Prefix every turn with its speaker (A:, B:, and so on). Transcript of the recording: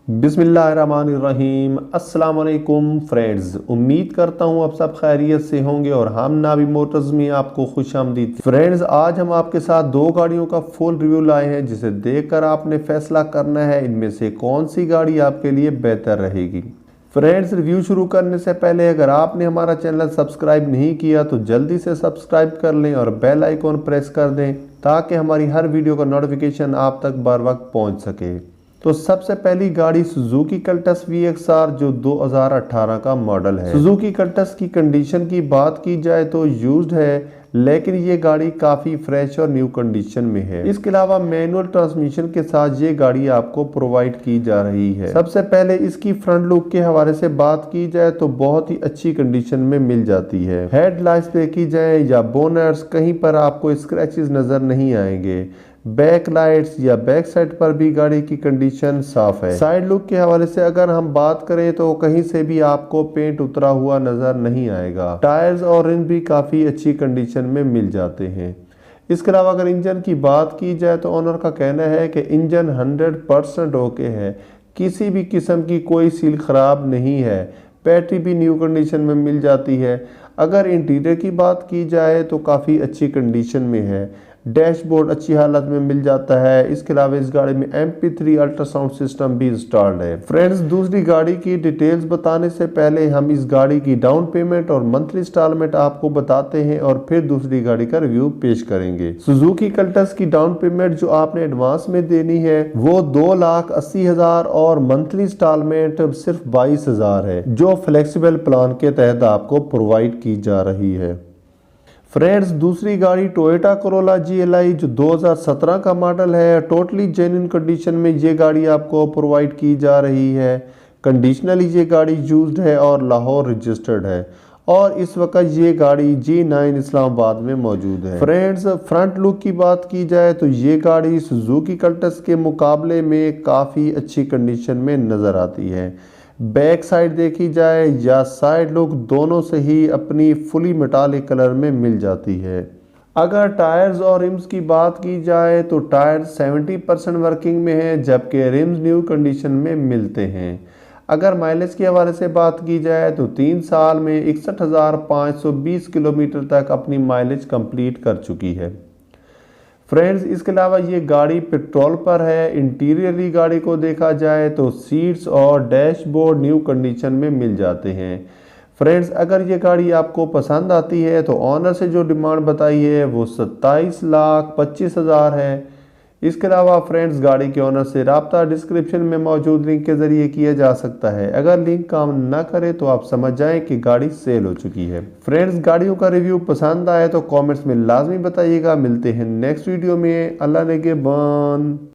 A: बिस्मिल्लाहिर्रहमानिर्रहीम। अस्सलाम वालेकुम फ्रेंड्स, उम्मीद करता हूँ आप सब खैरियत से होंगे और हम नाबी मोटर्स में आपको खुशामदीद। फ्रेंड्स, आज हम आपके साथ दो गाड़ियों का फुल रिव्यू लाए हैं जिसे देखकर आपने फैसला करना है इनमें से कौन सी गाड़ी आपके लिए बेहतर रहेगी। फ्रेंड्स, रिव्यू शुरू करने से पहले अगर आपने हमारा चैनल सब्सक्राइब नहीं किया तो जल्दी से सब्सक्राइब कर लें और बेल आइकॉन प्रेस कर दें ताकि हमारी हर वीडियो का नोटिफिकेशन आप तक बर वक्त पहुँच सके। तो सबसे पहली गाड़ी सुजुकी कल्टस VXR जो 2018 का मॉडल है। सुजुकी कल्टस की कंडीशन की बात की जाए तो यूज्ड है, लेकिन ये गाड़ी काफ़ी फ्रेश और न्यू कंडीशन में है। इसके अलावा मैनुअल ट्रांसमिशन के साथ ये गाड़ी आपको प्रोवाइड की जा रही है। सबसे पहले इसकी फ्रंट लुक के हवाले से बात की जाए तो बहुत ही अच्छी कंडीशन में मिल जाती है। हेडलाइट्स देखी जाए या बोनट्स, कहीं पर आपको स्क्रैचेस नजर नहीं आएंगे। बैक लाइट्स या बैक साइड पर भी गाड़ी की कंडीशन साफ है। साइड लुक के हवाले से अगर हम बात करें तो कहीं से भी आपको पेंट उतरा हुआ नजर नहीं आएगा। टायर्स और रिम भी काफी अच्छी कंडीशन में मिल जाते हैं। इसके अलावा अगर इंजन की बात की जाए तो ओनर का कहना है कि इंजन 100% ओके है, किसी भी किस्म की कोई सील खराब नहीं है। बैटरी भी न्यू कंडीशन में मिल जाती है। अगर इंटीरियर की बात की जाए तो काफ़ी अच्छी कंडीशन में है। डैशबोर्ड अच्छी हालत में मिल जाता है। इसके अलावा इस गाड़ी में MP3 अल्ट्रासाउंड सिस्टम भी इंस्टॉल्ड है। फ्रेंड्स, दूसरी गाड़ी की डिटेल्स बताने से पहले हम इस गाड़ी की डाउन पेमेंट और मंथली इंस्टॉलमेंट आपको बताते हैं और फिर दूसरी गाड़ी का रिव्यू पेश करेंगे। सुजुकी कल्टस की डाउन पेमेंट जो आपने एडवांस में देनी है वो 2,80,000 और मंथली इंस्टॉलमेंट सिर्फ 22,000 है, जो फ्लेक्सिबल प्लान के तहत आपको प्रोवाइड की जा रही है। फ्रेंड्स, दूसरी गाड़ी टोयोटा कोरोला GLI जो 2017 का मॉडल है। टोटली जेन्युइन कंडीशन में ये गाड़ी आपको प्रोवाइड की जा रही है। कंडीशनली ये गाड़ी यूज्ड है और लाहौर रजिस्टर्ड है और इस वक्त ये गाड़ी G9 इस्लामाबाद में मौजूद है। फ्रेंड्स, फ्रंट लुक की बात की जाए तो ये गाड़ी सुजुकी कल्टस के मुकाबले में काफ़ी अच्छी कंडीशन में नज़र आती है। बैक साइड देखी जाए या साइड लुक, दोनों से ही अपनी फुली मेटालिक कलर में मिल जाती है। अगर टायर्स और रिम्स की बात की जाए तो टायर्स 70% वर्किंग में है, जबकि रिम्स न्यू कंडीशन में मिलते हैं। अगर माइलेज के हवाले से बात की जाए तो 3 साल में 61,520 किलोमीटर तक अपनी माइलेज कंप्लीट कर चुकी है। फ्रेंड्स, इसके अलावा ये गाड़ी पेट्रोल पर है। इंटीरियरली गाड़ी को देखा जाए तो सीट्स और डैशबोर्ड न्यू कंडीशन में मिल जाते हैं। फ्रेंड्स, अगर ये गाड़ी आपको पसंद आती है तो ऑनर से जो डिमांड बताई है वो 27,25,000 है। इसके अलावा फ्रेंड्स, गाड़ी के ऑनर से रब्ता डिस्क्रिप्शन में मौजूद लिंक के जरिए किया जा सकता है। अगर लिंक काम ना करे तो आप समझ जाएं कि गाड़ी सेल हो चुकी है। फ्रेंड्स, गाड़ियों का रिव्यू पसंद आए तो कमेंट्स में लाजमी बताइएगा। मिलते हैं नेक्स्ट वीडियो में। अल्लाह नेगेबान।